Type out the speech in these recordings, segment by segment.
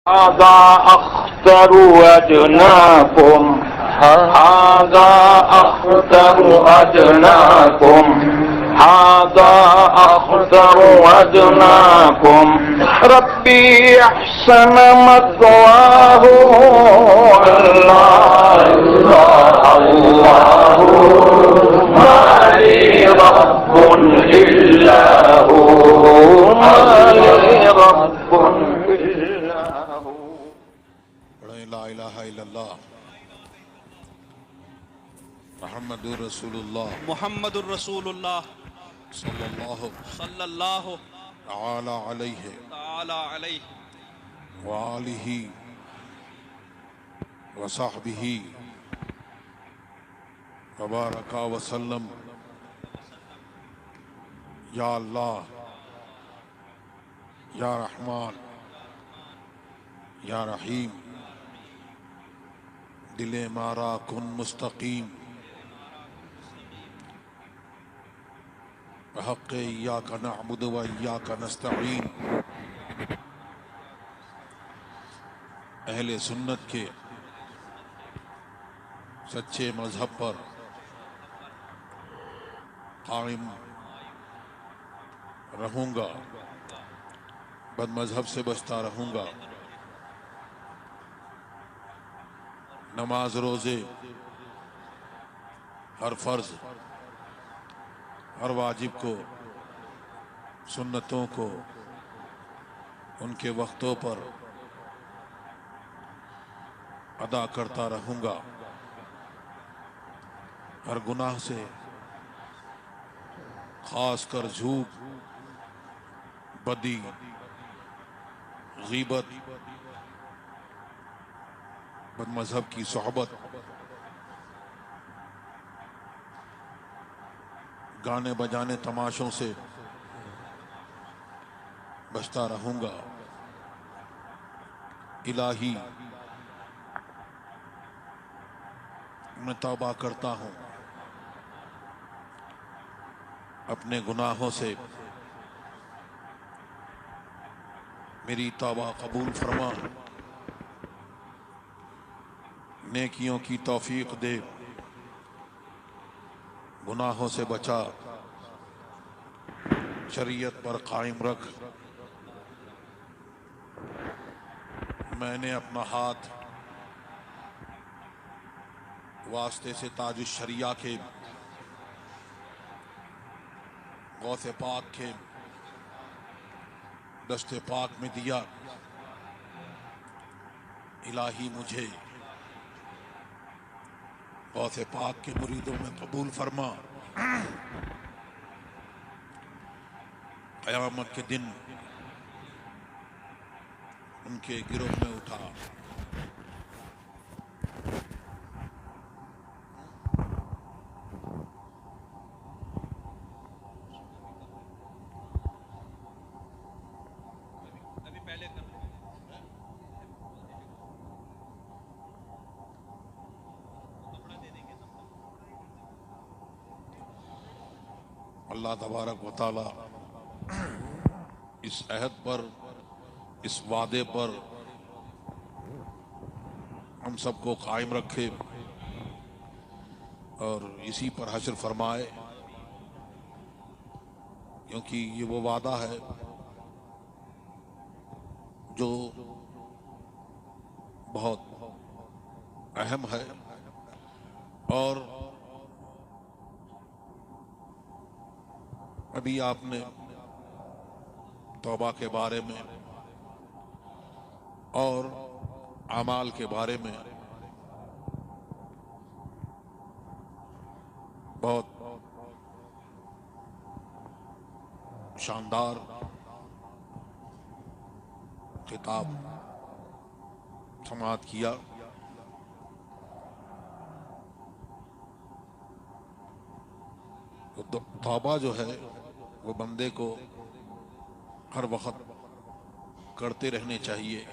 هذا أخطر أدناكم هذا أخطر أدناكم هذا أخطر أدناكم ربي أحسن مثواه الله الله ما لي رب إلا هو ما لي رب إلا هو. لا الہ الا اللہ محمد رسول اللہ محمد الرسول اللہ صلی اللہ صلی اللہ تعالی علیہ تعالی علیہ وآلہ وصحبہ وبارک وسلم. یا اللہ، یا رحمان، یا رحیم، دل مارا کن مستقیم، بحق ایاک نعبد و ایاک نستعین. اہل سنت کے سچے مذہب پر قائم رہوں گا، بد مذہب سے بچتا رہوں گا. نماز، روزے، ہر فرض، ہر واجب کو، سنتوں کو ان کے وقتوں پر ادا کرتا رہوں گا. ہر گناہ سے، خاص کر جھوٹ، بدی، غیبت، بد مذہب کی صحبت، گانے بجانے تماشوں سے بچتا رہوں گا. الہی، میں توبہ کرتا ہوں، اپنے گناہوں سے میری توبہ قبول فرما، نیکیوں کی توفیق دے، گناہوں سے بچا، شریعت پر قائم رکھ. میں نے اپنا ہاتھ واسطے سے تاج الشریعہ کے غوث پاک کے دست پاک میں دیا. الہی مجھے غوث پاک کے مریدوں میں قبول فرما. قیامت کے دن ان کے گروہ میں اٹھا. ابھی پہلے کر لیں. کپڑا دے دیں گے تب تک. اللہ تبارک و تعالی اس عہد پر، اس وعدے پر ہم سب کو قائم رکھے اور اسی پر حشر فرمائے، کیونکہ یہ وہ وعدہ ہے جو بہت اہم ہے. اور ابھی آپ نے توبہ کے بارے میں اور اعمال کے بارے میں بہت شاندار خطاب سماعت کیا. توبہ جو ہے وہ بندے کو ہر وقت کرتے رہنے چاہیے،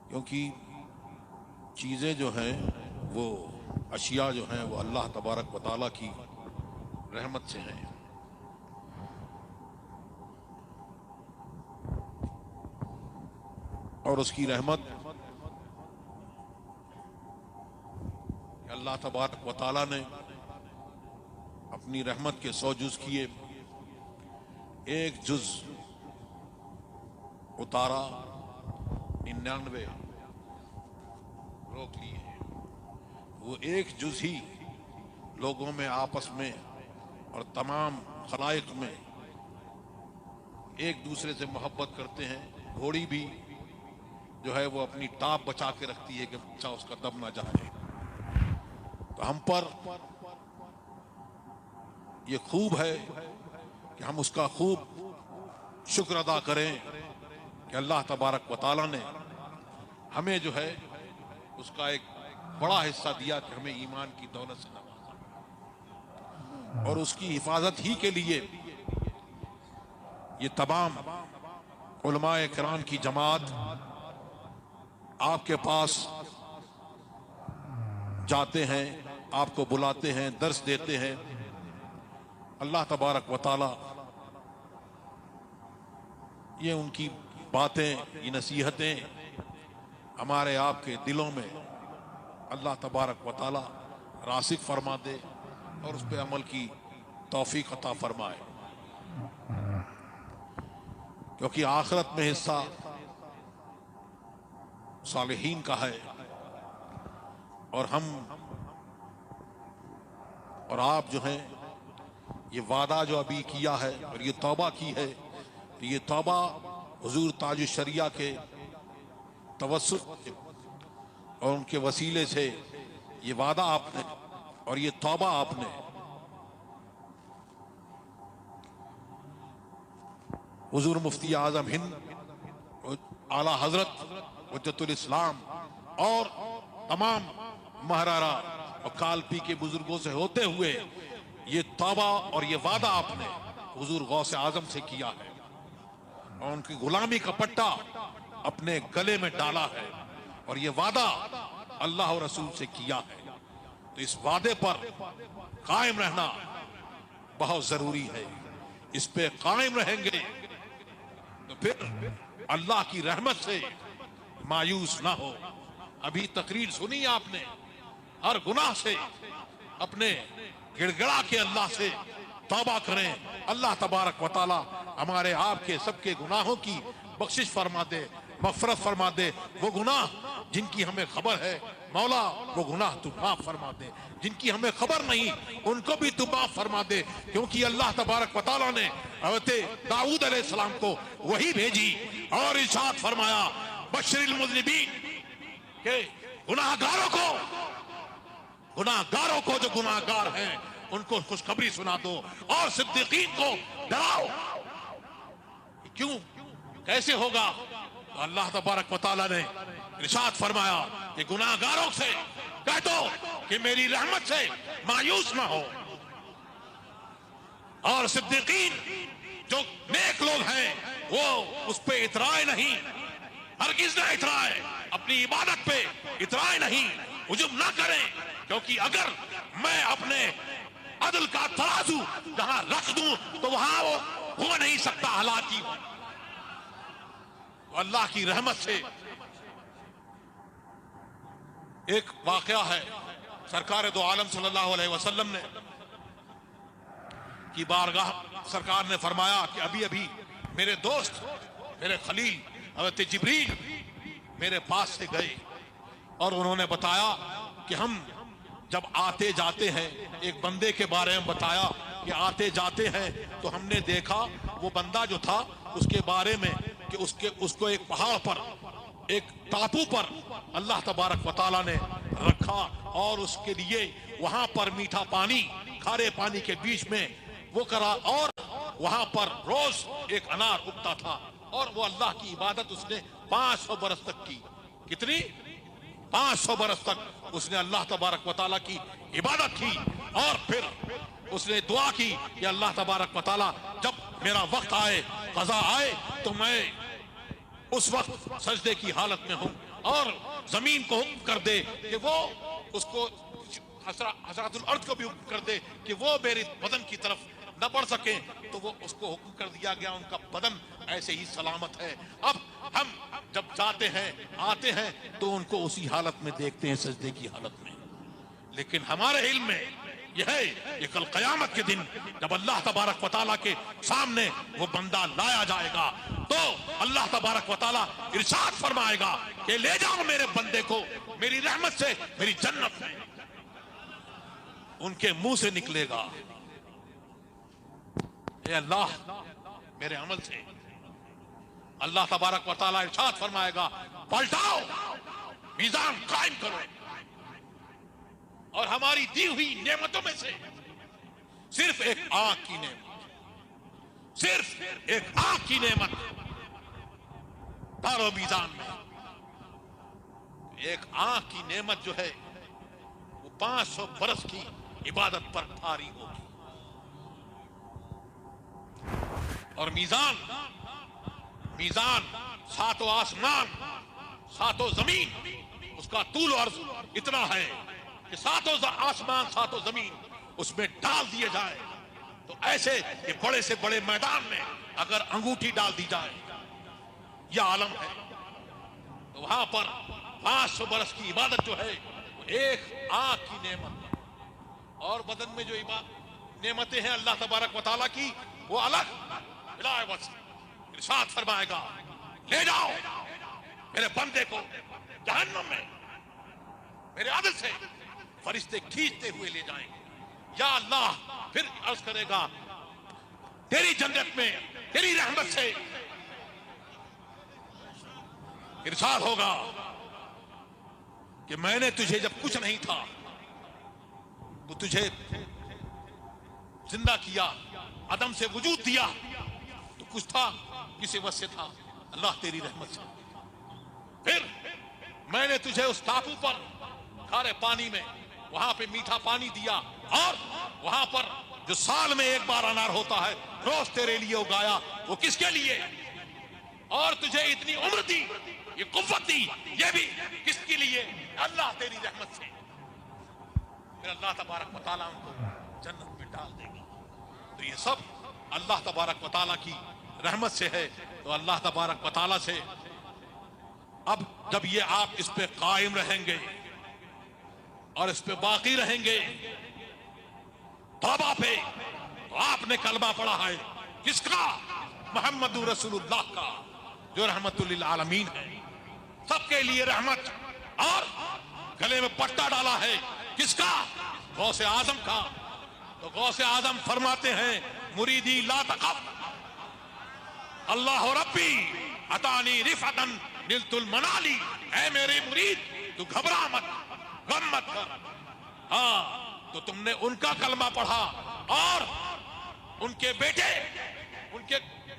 کیونکہ چیزیں جو ہیں، وہ اشیاء جو ہیں، وہ اللہ تبارک و تعالیٰ کی رحمت سے ہیں. اور اس کی رحمت کہ اللہ تبارک و تعالیٰ نے اپنی رحمت کے 100 جز کیے، ایک جز اتارا، 99 روک لیے۔ وہ ایک جز ہی لوگوں میں، آپس میں اور تمام خلائق میں ایک دوسرے سے محبت کرتے ہیں۔ گھوڑی بھی جو ہے وہ اپنی ٹاپ بچا کے رکھتی ہے کہ بچہ اس کا دم نہ جائے۔ تو ہم پر یہ خوب ہے کہ ہم اس کا خوب شکر ادا کریں کہ اللہ تبارک و تعالیٰ نے ہمیں جو ہے اس کا ایک بڑا حصہ دیا کہ ہمیں ایمان کی دولت سے نوازا، اور اس کی حفاظت ہی کے لیے یہ تمام علماء کرام کی جماعت آپ کے پاس جاتے ہیں، آپ کو بلاتے ہیں، درس دیتے ہیں۔ اللہ تبارک و تعالی یہ ان کی باتیں، یہ نصیحتیں ہمارے آپ کے دلوں میں اللہ تبارک و تعالی راسخ فرما دے اور اس پہ عمل کی توفیق عطا فرمائے، کیونکہ آخرت میں حصہ صالحین کا ہے، اور ہم اور آپ جو ہیں یہ وعدہ جو ابھی کیا ہے اور یہ توبہ کی ہے، تو یہ توبہ حضور تاج الشریعہ کے توسط اور ان کے وسیلے سے یہ وعدہ آپ نے اور یہ توبہ آپ نے حضور مفتی اعظم ہند اعلی حضرت حجت الاسلام اور تمام مہرارا اور کالپی کے بزرگوں سے ہوتے ہوئے یہ توبہ اور یہ وعدہ آپ نے حضور غوث اعظم سے کیا ہے، اور ان کی غلامی کا پٹا اپنے گلے میں ڈالا ہے، اور یہ وعدہ اللہ اور رسول سے کیا ہے۔ تو اس وعدے پر قائم رہنا بہت ضروری ہے، اس پہ قائم رہیں گے تو پھر اللہ کی رحمت سے مایوس نہ ہو۔ ابھی تقریر سنی آپ نے، ہر گناہ سے اپنے گڑ گڑا کے اللہ سے توبہ کریں، اللہ تبارک و تعالی ہمارے آپ کے سب کے گناہوں کی بخشش فرما دے، مغفرت فرما دے۔ وہ گناہ جن کی ہمیں خبر ہے مولا وہ گناہ تو معاف فرما دے، جن کی ہمیں خبر نہیں ان کو بھی تو معاف فرما دے، کیونکہ اللہ تبارک و تعالی نے حضرت داؤد علیہ السلام کو وہی بھیجی اور ارشاد فرمایا بشر المذنبین، کہ گناہگاروں کو جو گناہگار ہیں ان کو خوشخبری سنا دو، اور صدیقین کو ڈراؤ۔ کیوں؟ کیسے ہوگا؟ تو اللہ تبارک و تعالی نے ارشاد فرمایا کہ گناہگاروں سے کہہ دو کہ میری رحمت سے مایوس نہ ہو، اور صدیقین جو نیک لوگ ہیں وہ اس پہ اترائے نہیں، ہرگز نہ اترائے، اپنی عبادت پہ اترائے نہیں، ہجوم نہ کریں، کیونکہ اگر میں اپنے عدل کا ترازو جہاں رکھ دوں تو وہاں وہ ہو نہیں سکتا ہلاکی۔ تو اللہ کی رحمت سے ایک واقعہ ہے، سرکار دو عالم صلی اللہ علیہ وسلم نے کی بارگاہ سرکار نے فرمایا کہ ابھی ابھی میرے دوست، میرے خلیل حضرت جبریل میرے پاس سے گئے، اور انہوں نے بتایا کہ ہم جب آتے جاتے ہیں، ایک بندے کے بارے میں بتایا کہ آتے جاتے ہیں تو ہم نے دیکھا وہ بندہ جو تھا اس کے بارے میں کہ اس کو ایک پہاڑ پر، ایک ٹاپو پر اللہ تبارک و تعالیٰ نے رکھا، اور اس کے لیے وہاں پر میٹھا پانی کھارے پانی کے بیچ میں وہ کرا، اور وہاں پر روز ایک انار اگتا تھا، اور وہ اللہ کی عبادت اس نے 500 برس تک کی۔ کتنی؟ 500 برس تک اس نے اللہ تبارک و تعالیٰ کی عبادت کی، اور پھر اس نے دعا کی کہ اللہ تبارک و تعالیٰ جب میرا وقت آئے، قضا آئے، تو میں اس وقت سجدے کی حالت میں ہوں، اور زمین کو حکم کر دے کہ وہ اس کو حسرات الارض کو بھی حکم کر دے کہ وہ میرے بدن کی طرف نہ پڑھ سکیں تو وہ اس کو حکم کر دیا گیا ان کا بدن ایسے ہی سلامت ہے. اب ہم جب جاتے ہیں آتے ہیں تو ان کو اسی حالت میں دیکھتے ہیں, سجدے کی حالت میں. لیکن ہمارے علم میں یہ ہے کہ کل قیامت کے دن جب اللہ تبارک و تعالیٰ کے سامنے وہ بندہ لایا جائے گا تو اللہ تبارک و تعالیٰ ارشاد فرمائے گا کہ لے جاؤ میرے بندے کو میری رحمت سے میری جنت میں. ان کے منہ سے نکلے گا اے اللہ میرے عمل سے. اللہ تبارک و تعالیٰ ارشاد فرمائے گا پلٹاؤ میزان قائم کرو, اور ہماری دی ہوئی نعمتوں میں سے صرف ایک آنکھ کی نعمت, صرف ایک آنکھ کی نعمت ڈالو میزان میں. ایک آنکھ کی نعمت جو ہے وہ 500 برس کی عبادت پر بھاری ہوگی. اور میزان ساتوں آسمان ساتوں زمین, اس کا طول و عرض اتنا ہے کہ ساتوں آسمان ساتوں زمین اس میں ڈال دیے جائے تو ایسے کہ بڑے سے بڑے میدان میں اگر انگوٹھی ڈال دی جائے یہ عالم ہے تو وہاں پر 500 برس کی عبادت جو ہے وہ ایک آنکھ کی نعمت. اور بدن میں جو نعمتیں ہیں اللہ تبارک و تعالیٰ کی وہ الگ. ارشاد فرمائے گا لے جاؤ میرے بندے کو جہنم میں میرے عدل سے. فرشتے کھینچتے ہوئے لے جائیں گے. یا اللہ پھر عرض کرے گا تیری جنت میں تیری رحمت سے. ارشاد ہوگا کہ میں نے تجھے جب کچھ نہیں تھا وہ تجھے زندہ کیا, عدم سے وجود دیا تو کچھ تھا کس وجہ سے تھا اللہ تیری رحمت سے. پھر میں نے تجھے اس ٹاپو پر کھارے پانی میں وہاں پہ میٹھا پانی دیا اور وہاں پر جو سال میں ایک بار انار ہوتا ہے روز تیرے لیے اگایا وہ کس کے لیے, اور تجھے اتنی عمر دی یہ قوت دی یہ بھی کس کے لیے اللہ تیری رحمت سے. پھر اللہ تبارک و تعالیٰ ان کو جنت میں ڈال دے گا. تو یہ سب اللہ تبارک و تعالیٰ کی رحمت سے ہے. تو اللہ تبارک و تعالیٰ سے اب جب یہ آپ اس پہ قائم رہیں گے اور اس پہ باقی رہیں گے توبہ پہ, تو آپ نے کلمہ پڑھا ہے کس کا, محمد رسول اللہ کا جو رحمت للعالمین ہے, سب کے لیے رحمت. اور گلے میں پٹا ڈالا ہے کس کا, غوث اعظم کا. تو غوث اعظم فرماتے ہیں مریدی لا تخف اللہ ربی عطانی رفعتن نلت المنالی. اے میرے مرید تو گھبرا مت غم مت کر. ہاں تو تم نے ان کا کلمہ پڑھا اور ان کے بیٹے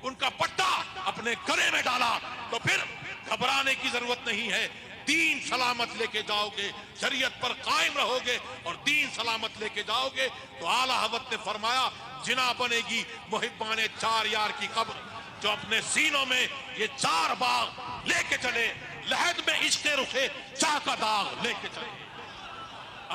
ان کا پٹا اپنے گلے میں ڈالا تو پھر گھبرانے کی ضرورت نہیں ہے. دین سلامت لے کے جاؤ گے, شریعت پر قائم رہو گے اور دین سلامت لے کے جاؤ گے تو اعلیٰ حضرت نے فرمایا جنا بنے گی محبان 4 یار کی قبر جو اپنے سینوں میں یہ 4 باغ لے کے چلے, لحد میں عشق رخے چاہ کا داغ لے کے چلے.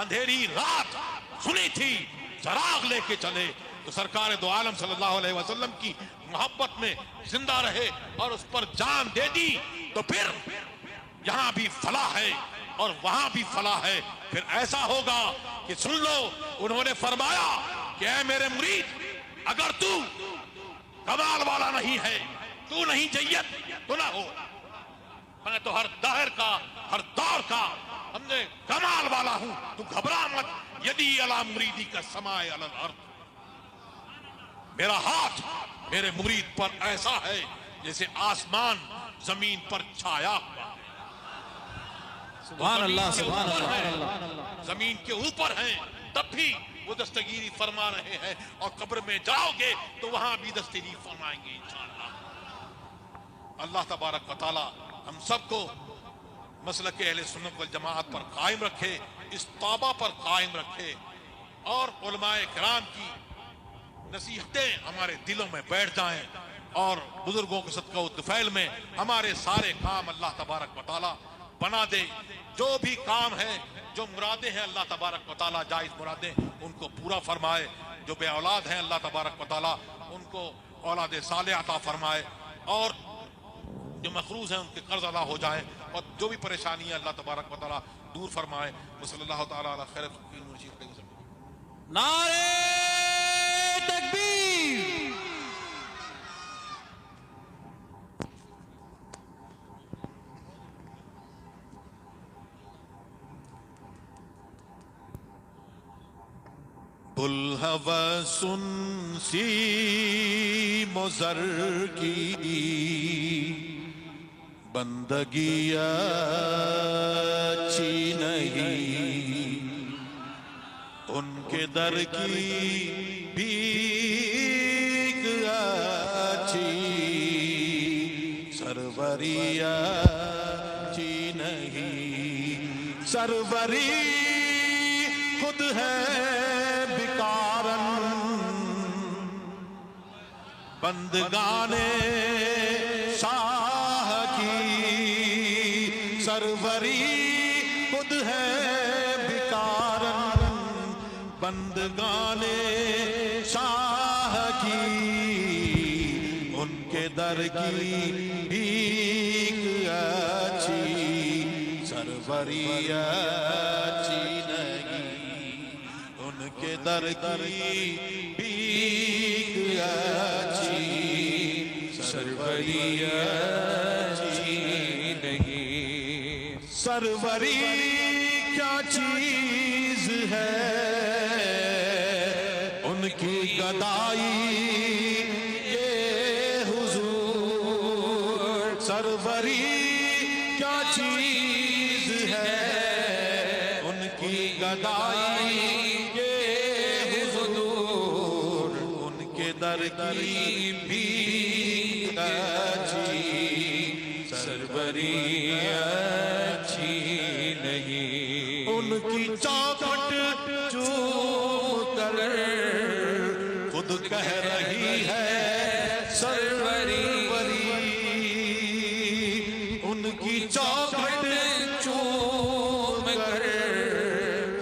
اندھیری رات سنی تھی چراغ لے کے چلے. تو سرکار دو عالم صلی اللہ علیہ وسلم کی محبت میں زندہ رہے اور اس پر جان دے دی تو پھر یہاں بھی فلاح ہے اور وہاں بھی فلاح ہے. پھر ایسا ہوگا کہ سن لو انہوں نے فرمایا کہ اے میرے مرید اگر تو کمال والا نہیں ہے تو نہیں جیت تو نہ ہو. میں تو ہر دہر کا ہر دور کا ہم نے کمال والا ہوں, تو گھبرا مت. یدی علی مریدی کا سمائے علی الارض, میرا ہاتھ میرے مرید پر ایسا ہے جیسے آسمان زمین پر چھایا ہوا. سبحان اللہ سبحان اللہ. زمین کے اوپر ہیں تب بھی وہ دستگیری فرما رہے ہیں اور قبر میں جاؤ گے تو وہاں بھی دستگیری فرمائیں گے انشاءاللہ. اللہ تبارک و تعالی ہم سب کو مسلک اہل سنت والجماعت پر قائم رکھے, اس توبہ پر قائم رکھے اور علماء کرام کی نصیحتیں ہمارے دلوں میں بیٹھ جائیں اور بزرگوں کے صدقہ و طفیل میں ہمارے سارے کام اللہ تبارک و تعالی بنا دے. جو بھی کام ہے جو مرادیں ہیں اللہ تبارک و تعالی جائز مرادیں ان کو پورا فرمائے. جو بے اولاد ہیں اللہ تبارک و تعالیٰ ان کو اولاد صالح عطا فرمائے، اور جو مقروض ہیں ان کے قرض ادا ہو جائیں، اور جو بھی پریشانی ہے اللہ تبارک و تعالیٰ دور فرمائے۔ وصلی اللہ تعالیٰ علی خیر خلقہ۔ نعرے تکبیر! بلہوہ سن سی مضر کی بندگی اچھی نہیں، ان کے در کی بھیک اچھی سروری اچھی نہیں، سروری خود ہے بندگان شاہ کی، سروری خود ہے بیکارن بندگان شاہ کی، ان کے در کی بھیک اچھی سروری اچھی نہیں، ان کے در کی بھیک اچھی سروری اچھی نہیں۔ سروری کیا چیز ہے ان کی گدائی یہ حضور، سروری کیا چیز ہے ان کی گدائی یہ حضور، ان کے در کی بھیک اچھی سروری اچھی نہیں، ان کی چوکھٹ چوم کر خود کہہ رہی ہے سروری، ان کی چوکھٹ چوم کر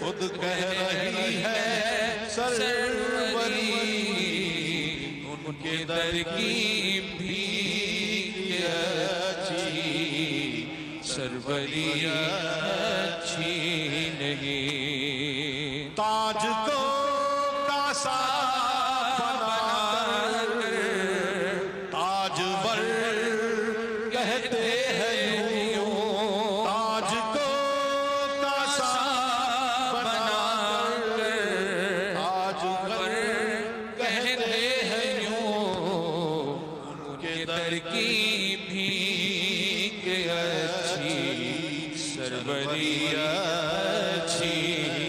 خود کہہ رہی ہے سروری، ان کے در کی بھیک اچھی سروری اچھی نہیں۔ تاج کو کاسا بنا کر تاجور کہتے ہیں یوں، تاج کو کاسا بنا کر تاجور کہتے ہیں یوں، ان کے در کی بھیک اچھی سروری اچھی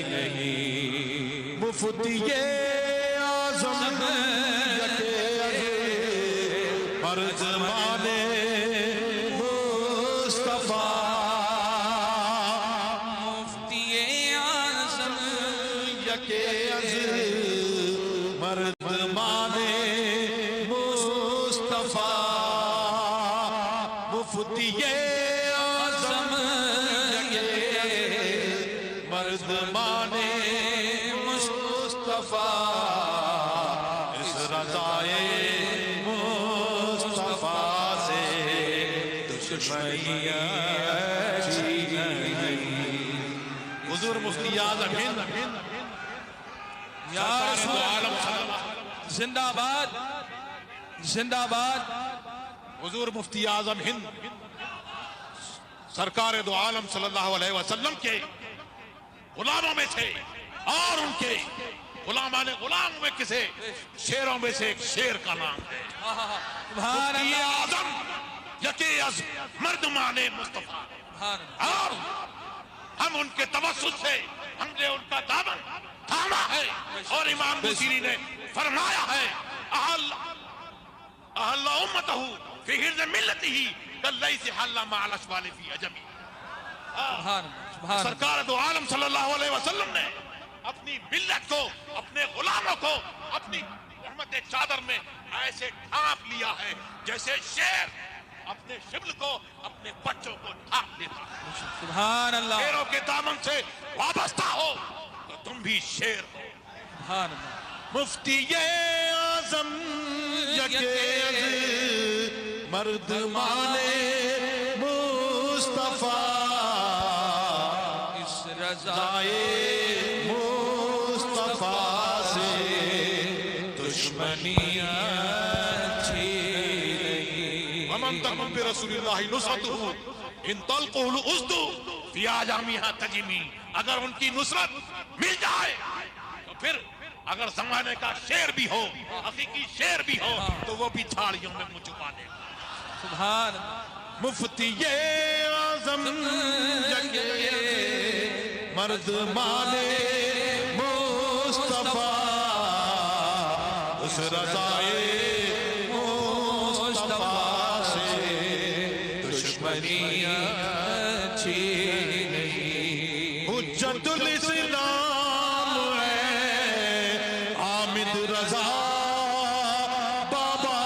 نہیں۔ مفتی اعظم ہر زمانے مصطفیٰ، مفتی اعظم یکے از مردمان مصطفیٰ، مفتی اعظم یکے مردمان مصطفیٰ، اس رضائے مصطفیٰ سے دشمنی اچھی نہیں۔ حضور مفتی اعظم ہند یا رسول عالم اللہ، زندہ باد زندہ باد۔ حضور مفتی اعظم ہند سرکار دو عالم صلی اللہ علیہ وسلم کے غلاموں میں تھے، اور ان کے غلاموں میں کسے شیروں میں سے ایک شیر کا نام ہے سبحان مفتی اللہ، اعظم یکی از مردمان مصطفیٰ، سبحان اللہ۔ اور ہم ان کے توسط سے ہم نے ان کا دامن تھاما ہے، اور امام بصیری نے فرمایا ہے احل امتہ فی حرز ملتہ کاللیث حل مع الاشبال فی عجمی۔ سبحان اللہ، سبحان اللہ۔ سرکار دو عالم صلی اللہ علیہ وسلم نے اپنی ملت کو، اپنے غلاموں کو اپنی رحمت چادر میں ایسے ڈھانپ لیا ہے جیسے شیر اپنے شبل کو، اپنے بچوں کو ڈھانپ لیتا ہے۔ سبحان اللہ، شیروں کے دامن سے وابستہ ہو تو تم بھی شیر ہو۔ سبحان اللہ۔ مفتی اعظم یکے مردمان مصطفیٰ اس رضا مصطفیٰ سے دشمنیاں ومن تکن برسول اللہ نصرتہ ان تلقہ الاسد فی اعجامها تجمی، اگر ان کی نصرت مل جائے تو پھر اگر زمانے کا شیر بھی ہو، حقیقی شیر بھی ہو، تو وہ بھی جھاڑیوں میں منہ چھپا دے گا۔ سبحان مفتی اعظم یکے مردمان مصطفیٰ اس رضائے مصطفیٰ سے دشمنیاں حجت الاسلام ہے حامد رضا بابا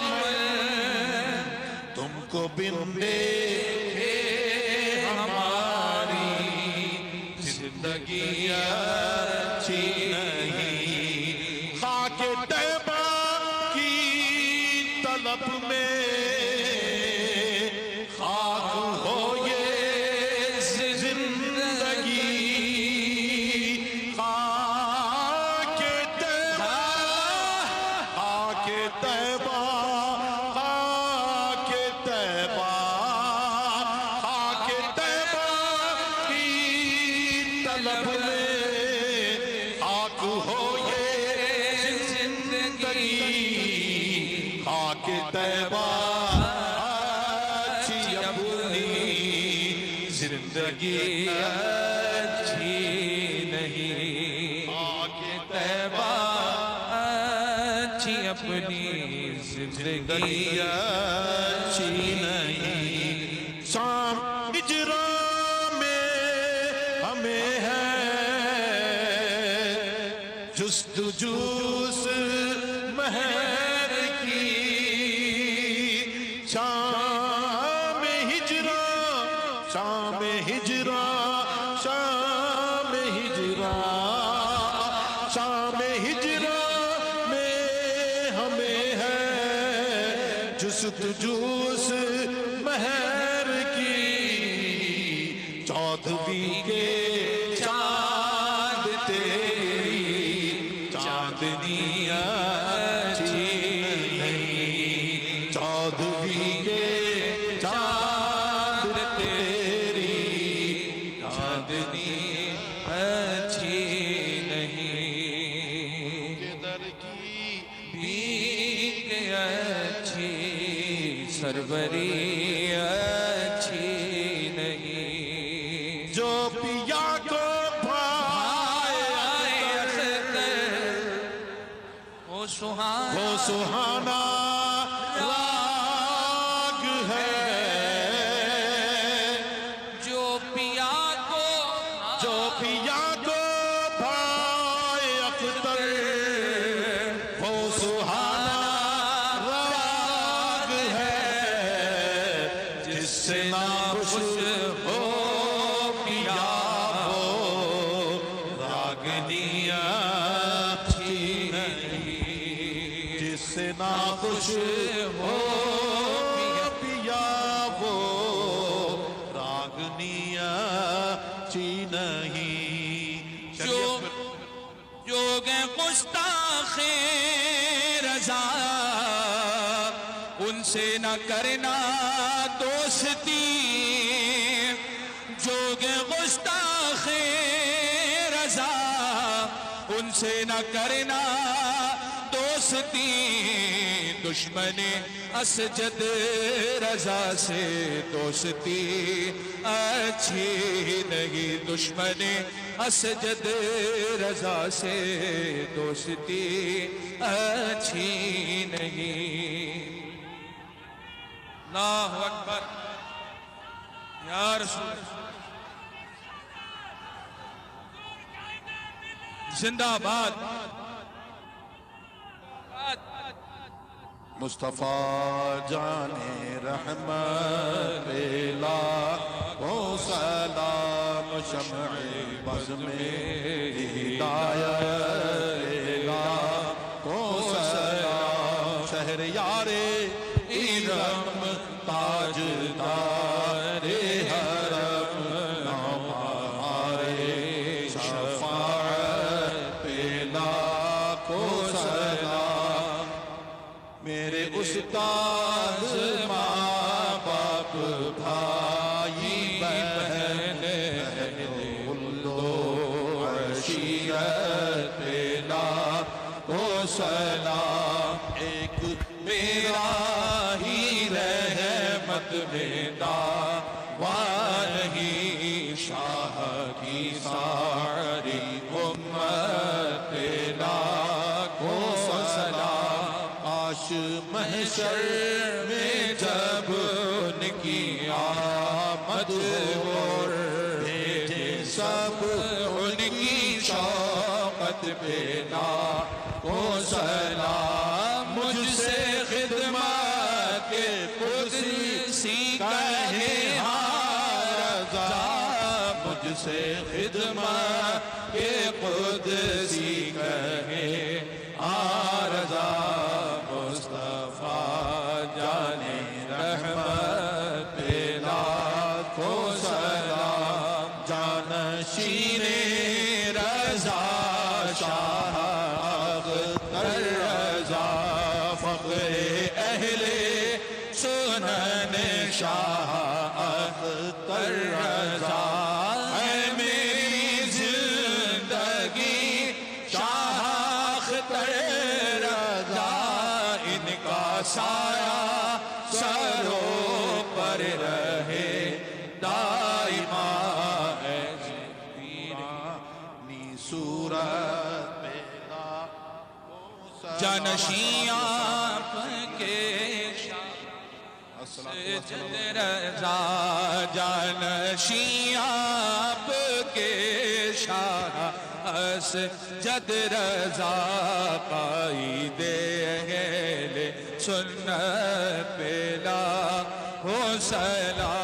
من، تم کو بندے ہماری زندگی اچھی نہیں، خاک طیبہ کی طلب میں خاک ہو یہ زندگی، خاک طیبہ خاک طیبہ خاک طیبہ خاک طیبہ کی طلب میں خاک ہو یہ زندگی، خاک طیبہ اچھی اپنی زندگی اچھی نہیں، خاک طیبہ اچھی اپنی زندگی اچھی نہیں، شام اجرا میں ہمیں ہے جستجوس مہر کی، شام ہجرا شام ہجرا شام ہجرا شام ہجرا میں ہمیں ہے جستجوس مہر کی، چودھویں کے چاند تیری چاندنی اچھی نہیں، چودھویں کے چاند تیری چاندنی اچھی نہیں، در کی بیک اچھی سروری اچھی نہیں، جو پیا کو بھائے وہ سہانا وہ سہانا راگ ہے، جو پیا کو جو پیا کو بھائے اختر وہ سہانا راگ ہے، جس سے ناخوش ہو پیا وہ راگنیاں اچھی نہیں، جس سے ناخوش ہو پیا وہ راگنیاں اچھی نہیں۔ جو گے گستاخ رضا ان سے نہ کرنا دوستی، جو گے گستاخ رضا ان سے نہ کرنا دوستی، دشمن اسجد رضا سے دوستی اچھی نہیں، دشمن اسجد رضا سے دوستی اچھی نہیں۔ اللہ اکبر یا رسول اللہ، زندہ باد۔ مصطفیٰ جان رحمت لاکھوں سلام، شمع بزم ہدایت اور بھیجے سب ان کی شوقت پہ لاکھوں سلام مجھ سے خدمت کے قدسی کہے رضا مجھ سے خدمت کے قدسی کہے رضا مصطفیٰ جانے رحمت پہ لاکھوں سلام جانشین رضا شاہ اختر رضا فخر اہل سنن شاہ اختر رضا ہے میری زندگی شاہ اختر رضا ان کا سایہ سروں پر رہے دائما صورت پیدا جانشین آپ کے سجد رضا جانشین آپ کے شاہ سجد رضا قائد اہل سنت پہ لاکھوں سلام